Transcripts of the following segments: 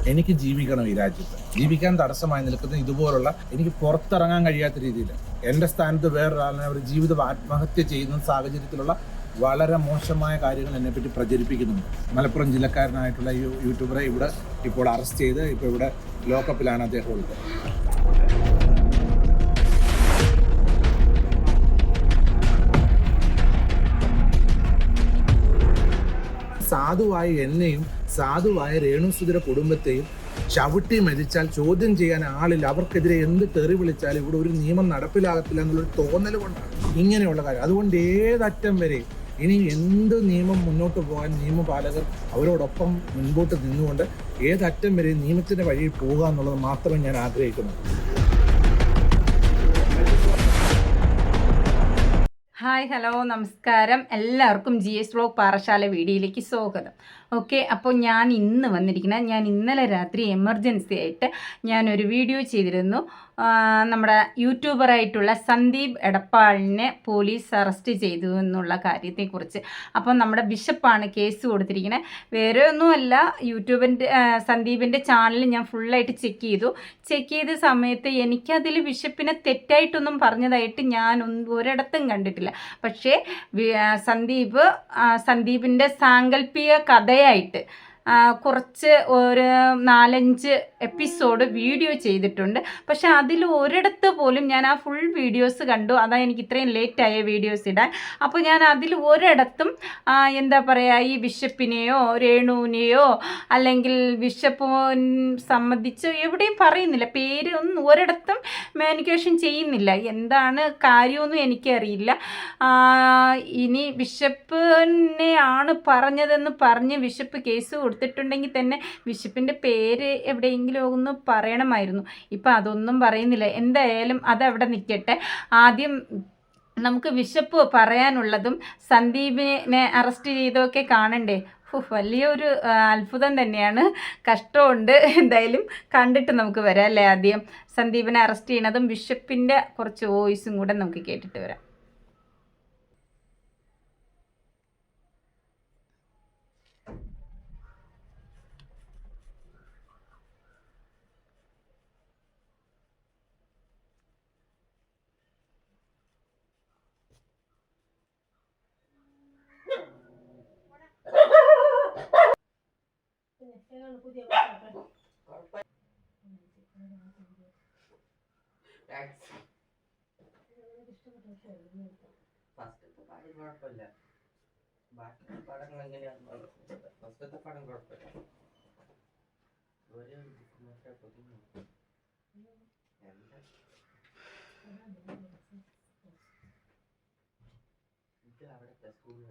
എനിക്ക് ജീവിക്കണം ഈ രാജ്യത്ത്. ജീവിക്കാൻ തടസ്സമായി നിൽക്കുന്ന ഇതുപോലുള്ള എനിക്ക് പുറത്തിറങ്ങാൻ കഴിയാത്ത രീതിയിൽ എൻ്റെ സ്ഥാനത്ത് വേറൊരാളിനെ അവർ ജീവിതം ആത്മഹത്യ ചെയ്യുന്ന സാഹചര്യത്തിലുള്ള വളരെ മോശമായ കാര്യങ്ങൾ എന്നെപ്പറ്റി പ്രചരിപ്പിക്കുന്നുണ്ട്. മലപ്പുറം ജില്ലക്കാരനായിട്ടുള്ള യൂട്യൂബറെ ഇവിടെ ഇപ്പോൾ അറസ്റ്റ് ചെയ്ത് ഇപ്പോൾ ഇവിടെ ലോക്കപ്പിലാണ് അദ്ദേഹം ഉള്ളത്. സാധുവായ എന്നെയും സാധുവായ രേണുസുധിയുടെ കുടുംബത്തെയും ചവിട്ടി മരിച്ചാൽ ചോദ്യം ചെയ്യാൻ ആളില്ല. അവർക്കെതിരെ എന്ത് തെറി വിളിച്ചാലും ഇവിടെ ഒരു നിയമം നടപ്പിലാകത്തില്ല എന്നുള്ളൊരു തോന്നൽ കൊണ്ടാണ് ഇങ്ങനെയുള്ള കാര്യം. അതുകൊണ്ട് ഏതറ്റം വരെ ഇനി എന്ത് നിയമം മുന്നോട്ട് പോകാൻ നിയമപാലകർ അവരോടൊപ്പം മുൻപോട്ട് നിന്നുകൊണ്ട് ഏതറ്റം വരെ നിയമത്തിൻ്റെ വഴിയിൽ പോകുക എന്നുള്ളത് മാത്രമേ ഞാൻ ആഗ്രഹിക്കുന്നു. ഹായ്, ഹലോ, നമസ്കാരം. എല്ലാവർക്കും GS വ്ലോഗ് പാറശാല വീഡിയോയിലേക്ക് സ്വാഗതം. ഓക്കെ, അപ്പോൾ ഞാൻ ഇന്ന് വന്നിരിക്കുന്നത്, ഞാൻ ഇന്നലെ രാത്രി എമർജൻസി ആയിട്ട് ഞാനൊരു വീഡിയോ ചെയ്തിരുന്നു. നമ്മുടെ യൂട്യൂബറായിട്ടുള്ള സന്ദീപ് എടപ്പാളിനെ പോലീസ് അറസ്റ്റ് ചെയ്തു എന്നുള്ള കാര്യത്തെക്കുറിച്ച്. അപ്പോൾ നമ്മുടെ ബിഷപ്പാണ് കേസ് കൊടുത്തിരിക്കുന്നത്. വേറെ ഒന്നുമല്ല, സന്ദീപിൻ്റെ ചാനൽ ഞാൻ ഫുള്ളായിട്ട് ചെക്ക് ചെയ്ത സമയത്ത് എനിക്കതിൽ ബിഷപ്പിനെ തെറ്റായിട്ടൊന്നും പറഞ്ഞതായിട്ട് ഞാൻ ഒരിടത്തും കണ്ടിട്ടില്ല. പക്ഷേ സന്ദീപിൻ്റെ സാങ്കല്പിക കഥയായിട്ട് കുറച്ച് ഒരു 4-5 എപ്പിസോഡ് വീഡിയോ ചെയ്തിട്ടുണ്ട്. പക്ഷെ അതിൽ ഒരിടത്ത് പോലും ഞാൻ ആ ഫുൾ വീഡിയോസ് കണ്ടു. അതാണ് എനിക്ക് ഇത്രയും ലേറ്റായ വീഡിയോസ് ഇടാൻ. അപ്പോൾ ഞാൻ അതിൽ ഒരിടത്തും എന്താ പറയുക, ഈ ബിഷപ്പിനെയോ രേണുവിനെയോ അല്ലെങ്കിൽ ബിഷപ്പ് സംബന്ധിച്ച് എവിടെയും പറയുന്നില്ല. പേര് ഒന്നും ഒരിടത്തും മാനിക്കേഷൻ ചെയ്യുന്നില്ല. എന്താണ് കാര്യമൊന്നും എനിക്കറിയില്ല. ഇനി ബിഷപ്പിനെ ആണ് പറഞ്ഞതെന്ന് പറഞ്ഞ് ബിഷപ്പ് കേസ് കൊടുത്തിട്ടുണ്ടെങ്കിൽ തന്നെ ബിഷപ്പിൻ്റെ പേര് എവിടെയെങ്കിലും ഒന്ന് പറയണമായിരുന്നു. ഇപ്പം അതൊന്നും പറയുന്നില്ല. എന്തായാലും അതവിടെ നിൽക്കട്ടെ. ആദ്യം നമുക്ക് ബിഷപ്പ് പറയാനുള്ളതും സന്ദീപിനെ അറസ്റ്റ് ചെയ്തൊക്കെ കാണണ്ടേ. വലിയൊരു അത്ഭുതം തന്നെയാണ്. കഷ്ടമുണ്ട്. എന്തായാലും കണ്ടിട്ട് നമുക്ക് വരാം അല്ലേ. ആദ്യം സന്ദീപിനെ അറസ്റ്റ് ചെയ്യണതും ബിഷപ്പിൻ്റെ കുറച്ച് വോയിസും കൂടെ നമുക്ക് കേട്ടിട്ട് വരാം. ഫസ്റ്റത്തെ പടം കുഴപ്പമില്ല, ബാക്കി പടങ്ങൾ എങ്ങനെയാണെന്ന് ഫസ്റ്റത്തെ പടം കുഴപ്പമില്ല. ഒരു ഇത് അവിടുത്തെ സ്കൂളിൽ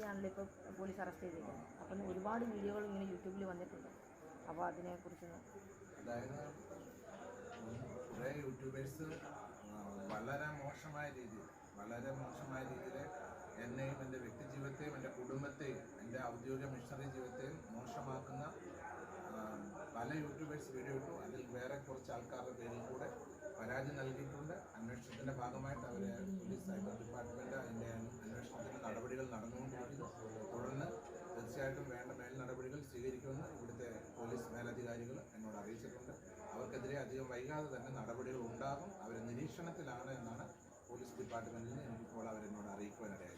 ആണല്ലോ ഇപ്പോൾ പോലീസ് അറസ്റ്റ് ചെയ്തിരിക്കുന്നത്. അപ്പം ഒരുപാട് വീഡിയോകൾ ഇങ്ങനെ യൂട്യൂബിൽ വന്നിട്ടുണ്ട്. അപ്പോൾ അതിനെക്കുറിച്ച് അതായത് കുറേ യൂട്യൂബേഴ്സ് വളരെ മോശമായ രീതിയിൽ എന്നെയും എൻ്റെ വ്യക്തിജീവിതത്തെയും എൻ്റെ കുടുംബത്തെയും എൻ്റെ ഔദ്യോഗിക മിഷണറി ജീവിതത്തെയും മോശമാക്കുന്ന പല യൂട്യൂബേഴ്സ് വീഡിയോ ഇട്ടു. അതിൽ വേറെ കുറച്ച് ആൾക്കാരുടെ പേരിൽ കൂടെ പരാതി നൽകിയിട്ടുണ്ട്. അന്വേഷണത്തിൻ്റെ ഭാഗമായിട്ട് അവർ പോലീസ് സൈബർ ഡിപ്പാർട്ട്മെൻറ്റ് അതിൻ്റെ അന്വേഷണത്തിൻ്റെ നടപടികൾ നടന്നുകൊണ്ടിരിക്കുന്നു. തുടർന്ന് തീർച്ചയായിട്ടും വേണ്ട മേൽ നടപടികൾ സ്വീകരിക്കുമെന്ന് ഇവിടുത്തെ പോലീസ് മേലധികാരികൾ എന്നോട് അറിയിച്ചിട്ടുണ്ട്. അവർക്കെതിരെ അധികം വൈകാതെ തന്നെ നടപടികൾ ഉണ്ടാകും. അവർ നിരീക്ഷണത്തിലാണ് എന്നാണ് പോലീസ് ഡിപ്പാർട്ട്മെൻറ്റിൽ നിന്ന് എനിക്കിപ്പോൾ അവരെന്നോട് അറിയിക്കുവാനിടയായത്.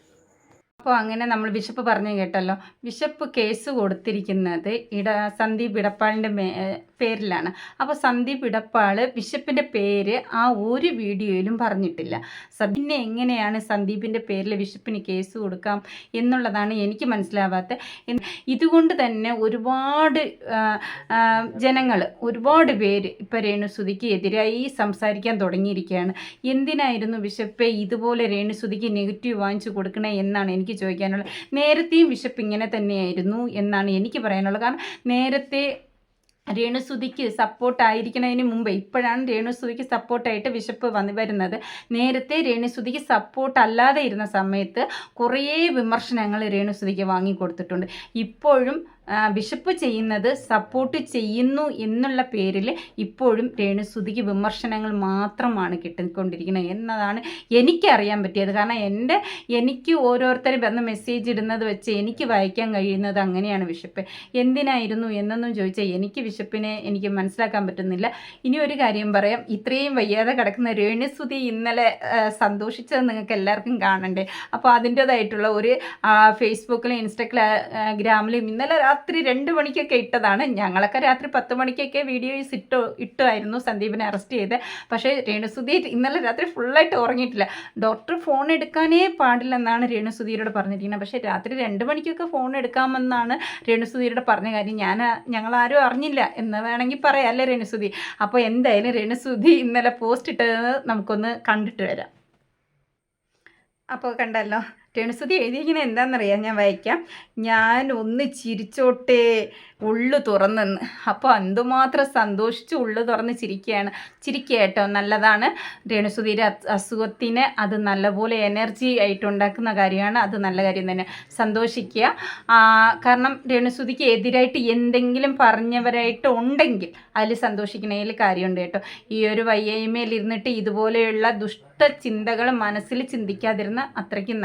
അപ്പോൾ അങ്ങനെ നമ്മൾ ബിഷപ്പ് പറഞ്ഞു കേട്ടല്ലോ. ബിഷപ്പ് കേസ് കൊടുത്തിരിക്കുന്നത് സന്ദീപ് ഇടപ്പാളിൻ്റെ പേരിലാണ്. അപ്പോൾ സന്ദീപ് ഇടപ്പാൾ ബിഷപ്പിൻ്റെ പേര് ആ ഒരു വീഡിയോയിലും പറഞ്ഞിട്ടില്ല. പിന്നെ എങ്ങനെയാണ് സന്ദീപിൻ്റെ പേരിൽ ബിഷപ്പിന് കേസ് കൊടുക്കാം എന്നുള്ളതാണ് എനിക്ക് മനസ്സിലാവാത്ത. ഇതുകൊണ്ട് തന്നെ ഒരുപാട് ജനങ്ങൾ, ഒരുപാട് പേര് ഇപ്പോൾ രേണുസുധിക്ക് എതിരായി സംസാരിക്കാൻ തുടങ്ങിയിരിക്കുകയാണ്. എന്തിനായിരുന്നു ബിഷപ്പെ ഇതുപോലെ രേണുസുധിക്ക് നെഗറ്റീവ് വാങ്ങിച്ചു കൊടുക്കണേ എന്നാണ് എനിക്ക് ചോദിക്കാനുള്ളത്. നേരത്തെയും ബിഷപ്പ് ഇങ്ങനെ തന്നെയായിരുന്നു എന്നാണ് എനിക്ക് പറയാനുള്ളത്. കാരണം നേരത്തെ രേണുസുധിക്ക് സപ്പോർട്ടായിരിക്കുന്നതിന് മുമ്പ്, ഇപ്പോഴാണ് രേണുസുധിക്ക് സപ്പോർട്ടായിട്ട് ബിഷപ്പ് വരുന്നത്. നേരത്തെ രേണുസുധിക്ക് സപ്പോർട്ട് അല്ലാതെ ഇരുന്ന സമയത്ത് കുറേ വിമർശനങ്ങൾ രേണുസുധിക്ക് വാങ്ങിക്കൊടുത്തിട്ടുണ്ട്. ഇപ്പോഴും ബിഷപ്പ് ചെയ്യുന്നത് സപ്പോർട്ട് ചെയ്യുന്നു എന്നുള്ള പേരിൽ ഇപ്പോഴും രേണുസുതിക്ക് വിമർശനങ്ങൾ മാത്രമാണ് കിട്ടിക്കൊണ്ടിരിക്കുന്നത് എന്നതാണ് എനിക്കറിയാൻ പറ്റിയത്. കാരണം എനിക്ക് ഓരോരുത്തർ വന്ന് മെസ്സേജ് ഇടുന്നത് വെച്ച് എനിക്ക് വായിക്കാൻ കഴിയുന്നത് അങ്ങനെയാണ്. ബിഷപ്പ് എന്തിനായിരുന്നു എന്നൊന്നും ചോദിച്ചാൽ എനിക്ക് മനസ്സിലാക്കാൻ പറ്റുന്നില്ല. ഇനി ഒരു കാര്യം പറയാം, ഇത്രയും വയ്യാതെ കിടക്കുന്ന രേണുസുതി ഇന്നലെ സന്തോഷിച്ചത് നിങ്ങൾക്ക് എല്ലാവർക്കും കാണണ്ടേ. അപ്പോൾ അതിൻ്റേതായിട്ടുള്ള ഒരു ഫേസ്ബുക്കിലും ഇൻസ്റ്റഗ്രാമിലും ഇന്നലെ രാത്രി 2 മണിക്കൊക്കെ ഇട്ടതാണ്. ഞങ്ങളൊക്കെ രാത്രി 10 മണിക്കൊക്കെ വീഡിയോസ് ഇട്ടുമായിരുന്നു സന്ദീപിനെ അറസ്റ്റ് ചെയ്ത്. പക്ഷേ രേണുസുതി ഇന്നലെ രാത്രി ഫുള്ളായിട്ട് ഉറങ്ങിയിട്ടില്ല. ഡോക്ടർ ഫോൺ എടുക്കാനേ പാടില്ലെന്നാണ് രേണുസുതിയോട് പറഞ്ഞിരിക്കുന്നത്. പക്ഷേ രാത്രി 2 മണിക്കൊക്കെ ഫോൺ എടുക്കാമെന്നാണ് രേണുസുതിയോട് പറഞ്ഞ കാര്യം ഞങ്ങളാരും അറിഞ്ഞില്ല എന്ന് വേണമെങ്കിൽ പറയാം അല്ലേ രേണുസുതി. അപ്പോൾ എന്തായാലും രേണുസുതി ഇന്നലെ പോസ്റ്റ് ഇട്ടത് നമുക്കൊന്ന് കണ്ടിട്ട് വരാം. അപ്പോൾ കണ്ടല്ലോ, രേണുസുതി എഴുതിയിരിക്കുന്നത് എന്താണെന്നറിയാം, ഞാൻ വായിക്കാം. ഞാൻ ഒന്ന് ചിരിച്ചോട്ടെ ഉള്ളു തുറന്നെന്ന്. അപ്പോൾ എന്തുമാത്രം സന്തോഷിച്ച് ഉള്ളു തുറന്ന് ചിരിക്കുക കേട്ടോ. നല്ലതാണ്. രേണുസുതിയുടെ അസുഖത്തിന് അത് നല്ലപോലെ എനർജി ആയിട്ടുണ്ടാക്കുന്ന കാര്യമാണ്. അത് നല്ല കാര്യം തന്നെ, സന്തോഷിക്കുക. കാരണം രേണുസുതിക്ക് എതിരായിട്ട് എന്തെങ്കിലും പറഞ്ഞവരായിട്ട് ഉണ്ടെങ്കിൽ അതിൽ സന്തോഷിക്കണതിൽ കാര്യമുണ്ട് കേട്ടോ. ഈ ഒരു വയ്യായ്മയിലിരുന്നിട്ട് ഇതുപോലെയുള്ള ചിന്തകൾ മനസ്സിൽ ചിന്തിക്കാതിരുന്ന അത്രയ്ക്കും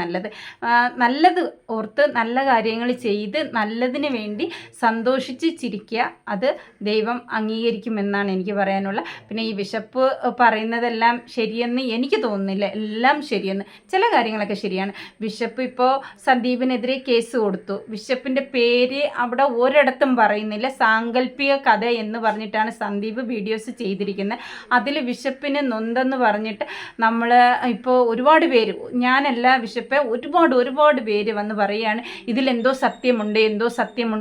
നല്ലത് ഓർത്ത് നല്ല കാര്യങ്ങൾ ചെയ്ത് നല്ലതിന് വേണ്ടി സന്തോഷിച്ച് ചിരിക്കുക. അത് ദൈവം അംഗീകരിക്കുമെന്നാണ് എനിക്ക് പറയാനുള്ള. പിന്നെ ഈ ബിഷപ്പ് പറയുന്നതെല്ലാം ശരിയെന്ന് എനിക്ക് തോന്നുന്നില്ല. എല്ലാം ശരിയെന്ന്, ചില കാര്യങ്ങളൊക്കെ ശരിയാണ്. ബിഷപ്പ് ഇപ്പോൾ സന്ദീപിനെതിരെ കേസ് കൊടുത്തു. ബിഷപ്പിൻ്റെ പേര് അവിടെ ഒരിടത്തും പറയുന്നില്ല. സാങ്കല്പിക കഥ എന്ന് പറഞ്ഞിട്ടാണ് സന്ദീപ് വീഡിയോസ് ചെയ്തിരിക്കുന്നത്. അതിൽ ബിഷപ്പിന് നൊന്തെന്ന് പറഞ്ഞിട്ട് നമ്മൾ ഇപ്പോൾ ഒരുപാട് പേര്, ഞാനല്ല ബിഷപ്പ്, ഒരുപാട് പേര് വന്ന് പറയുകയാണ് ഇതിലെന്തോ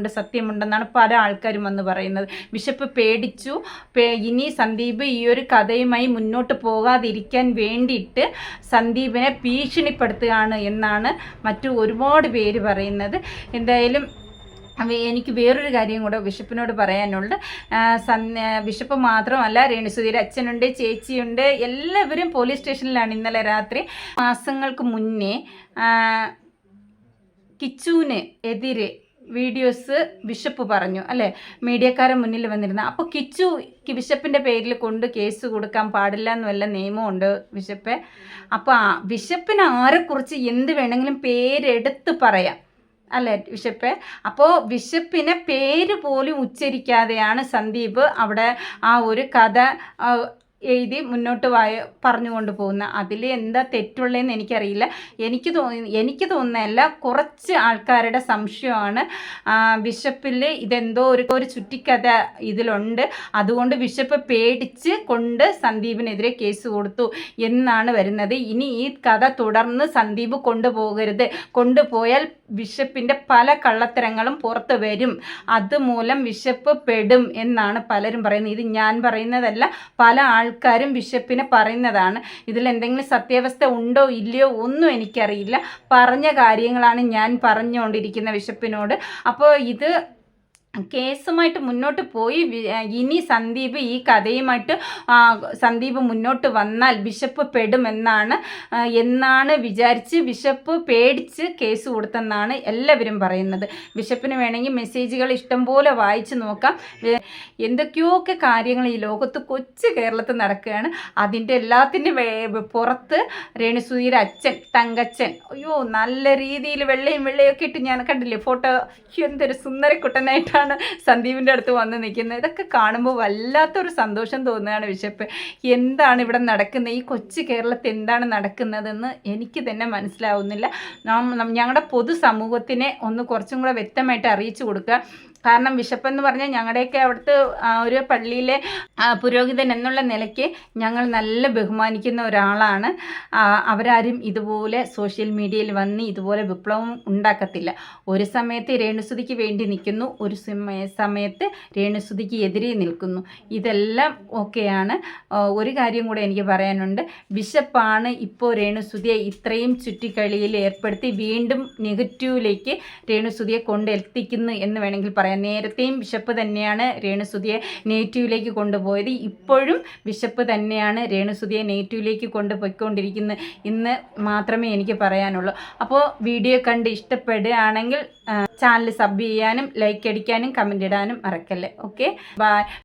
സത്യമുണ്ടെന്നാണ് പല ആൾക്കാരും വന്ന് പറയുന്നത്. ബിഷപ്പ് പേടിച്ചു. ഇനി സന്ദീപ് ഈ ഒരു കഥയുമായി മുന്നോട്ട് പോകാതിരിക്കാൻ വേണ്ടിയിട്ട് സന്ദീപിനെ ഭീഷണിപ്പെടുത്തുകയാണ് എന്നാണ് മറ്റു ഒരുപാട് പേര് പറയുന്നത്. എന്തായാലും എനിക്ക് വേറൊരു കാര്യം കൂടെ ബിഷപ്പിനോട് പറയാനുണ്ട്. ബിഷപ്പ് മാത്രമല്ല, രേണുസുതിയുടെ അച്ഛനുണ്ട്, ചേച്ചിയുണ്ട്, എല്ലാവരും പോലീസ് സ്റ്റേഷനിലാണ് ഇന്നലെ രാത്രി. മാസങ്ങൾക്ക് മുന്നേ കിച്ചുവിന് എതിരെ വീഡിയോസ് ബിഷപ്പ് പറഞ്ഞു അല്ലേ, മീഡിയക്കാരെ മുന്നിൽ വന്നിരുന്ന. അപ്പോൾ ബിഷപ്പിൻ്റെ പേരിൽ കൊണ്ട് കേസ് കൊടുക്കാൻ പാടില്ല എന്ന് വല്ല നിയമമുണ്ട് ബിഷപ്പ്. അപ്പോൾ ബിഷപ്പിന് ആരെക്കുറിച്ച് എന്ത് വേണമെങ്കിലും പേരെടുത്ത് പറയാം അല്ലേ ബിഷപ്പ്. അപ്പോൾ ബിഷപ്പിനെ പേര് പോലും ഉച്ചരിക്കാതെയാണ് സന്ദീപ് അവിടെ ആ ഒരു കഥ എഴുതി മുന്നോട്ട് പറഞ്ഞുകൊണ്ട് പോകുന്ന. അതിൽ എന്താ തെറ്റുള്ളതെന്ന് എനിക്കറിയില്ല. എനിക്ക് തോന്നുന്നതല്ല, കുറച്ച് ആൾക്കാരുടെ സംശയമാണ് ബിഷപ്പിൽ ഇതെന്തോ ഒരു ചുറ്റിക്കഥ ഇതിലുണ്ട്. അതുകൊണ്ട് ബിഷപ്പ് പേടിച്ച് കൊണ്ട് സന്ദീപിനെതിരെ കേസ് കൊടുത്തു എന്നാണ് വരുന്നത്. ഇനി ഈ കഥ തുടർന്ന് സന്ദീപ് കൊണ്ടുപോയാൽ ബിഷപ്പിൻ്റെ പല കള്ളത്തരങ്ങളും പുറത്ത് വരും. അതുമൂലം ബിഷപ്പ് പെടും എന്നാണ് പലരും പറയുന്നത്. ഇത് ഞാൻ പറയുന്നതല്ല, പല ആൾക്കാരും ബിഷപ്പിനെ പറയുന്നതാണ്. ഇതിലെന്തെങ്കിലും സത്യാവസ്ഥ ഉണ്ടോ ഇല്ലയോ ഒന്നും എനിക്കറിയില്ല. പറഞ്ഞ കാര്യങ്ങളാണ് ഞാൻ പറഞ്ഞുകൊണ്ടിരിക്കുന്ന ബിഷപ്പിനോട്. അപ്പോൾ ഇത് കേസുമായിട്ട് മുന്നോട്ട് പോയി ഇനി സന്ദീപ് ഈ കഥയുമായിട്ട് സന്ദീപ് മുന്നോട്ട് വന്നാൽ ബിഷപ്പ് പെടുമെന്നാണ് വിചാരിച്ച് ബിഷപ്പ് പേടിച്ച് കേസ് കൊടുത്തെന്നാണ് എല്ലാവരും പറയുന്നത്. ബിഷപ്പിന് വേണമെങ്കിൽ മെസ്സേജുകൾ ഇഷ്ടംപോലെ വായിച്ച് നോക്കാം. എന്തൊക്കെയൊക്കെ കാര്യങ്ങൾ ഈ ലോകത്ത് കൊച്ചു കേരളത്തിൽ നടക്കുകയാണ്. അതിൻ്റെ എല്ലാത്തിൻ്റെ പുറത്ത് രേണുസുതിയുടെ അച്ഛൻ തങ്കച്ചൻ, അയ്യോ നല്ല രീതിയിൽ വെള്ളയൊക്കെ ഇട്ട് ഞാൻ കണ്ടില്ലേ ഫോട്ടോ, എന്തൊരു സുന്ദരക്കുട്ടനായിട്ടാണ് സന്ദീപിൻ്റെ അടുത്ത് വന്ന് നിൽക്കുന്നത്. ഇതൊക്കെ കാണുമ്പോൾ വല്ലാത്തൊരു സന്തോഷം തോന്നുകയാണ്. ബിഷപ്പ് എന്താണ് ഇവിടെ നടക്കുന്നത്, ഈ കൊച്ചു കേരളത്തിൽ എന്താണ് നടക്കുന്നതെന്ന് എനിക്ക് തന്നെ മനസ്സിലാവുന്നില്ല. ഞങ്ങളുടെ പൊതുസമൂഹത്തിനെ ഒന്ന് കുറച്ചും കൂടെ വ്യക്തമായിട്ട് അറിയിച്ചു കൊടുക്കുക. കാരണം ബിഷപ്പ് എന്ന് പറഞ്ഞാൽ ഞങ്ങളുടെയൊക്കെ അവിടുത്തെ ഒരു പള്ളിയിലെ പുരോഹിതൻ എന്നുള്ള നിലയ്ക്ക് ഞങ്ങൾ നല്ല ബഹുമാനിക്കുന്ന ഒരാളാണ്. അവരാരും ഇതുപോലെ സോഷ്യൽ മീഡിയയിൽ വന്ന് ഇതുപോലെ വിപ്ലവം ഉണ്ടാക്കത്തില്ല. ഒരു സമയത്ത് രേണുസുതിക്ക് വേണ്ടി നിൽക്കുന്നു, ഒരു സമയത്ത് രേണുസുതിക്ക് എതിരെ നിൽക്കുന്നു. ഇതെല്ലാം ഓക്കെയാണ്. ഒരു കാര്യം കൂടെ എനിക്ക് പറയാനുണ്ട്. ബിഷപ്പാണ് ഇപ്പോൾ രേണുസുതിയെ ഇത്രയും ചുറ്റിക്കളിയിൽ ഏർപ്പെടുത്തി വീണ്ടും നെഗറ്റീവിലേക്ക് രേണുസുതിയെ കൊണ്ടെത്തിക്കുന്നു എന്ന് വേണമെങ്കിൽ പറയാൻ നേരത്തെയും ബിഷപ്പ് തന്നെയാണ് രേണുസുതിയെ നെഗറ്റീവിലേക്ക് കൊണ്ടുപോയത്, ഇപ്പോഴും ബിഷപ്പ് തന്നെയാണ് രേണുസുതിയെ നെഗറ്റീവിലേക്ക് കൊണ്ടുപോയിക്കൊണ്ടിരിക്കുന്നത് ഇന്ന് മാത്രമേ എനിക്ക് പറയാനുള്ളൂ. അപ്പോൾ വീഡിയോ കണ്ട് ഇഷ്ടപ്പെടുകയാണെങ്കിൽ ചാനൽ സബ് ചെയ്യാനും ലൈക്ക് അടിക്കാനും കമൻ്റ് ഇടാനും മറക്കല്ലേ. Okay, by.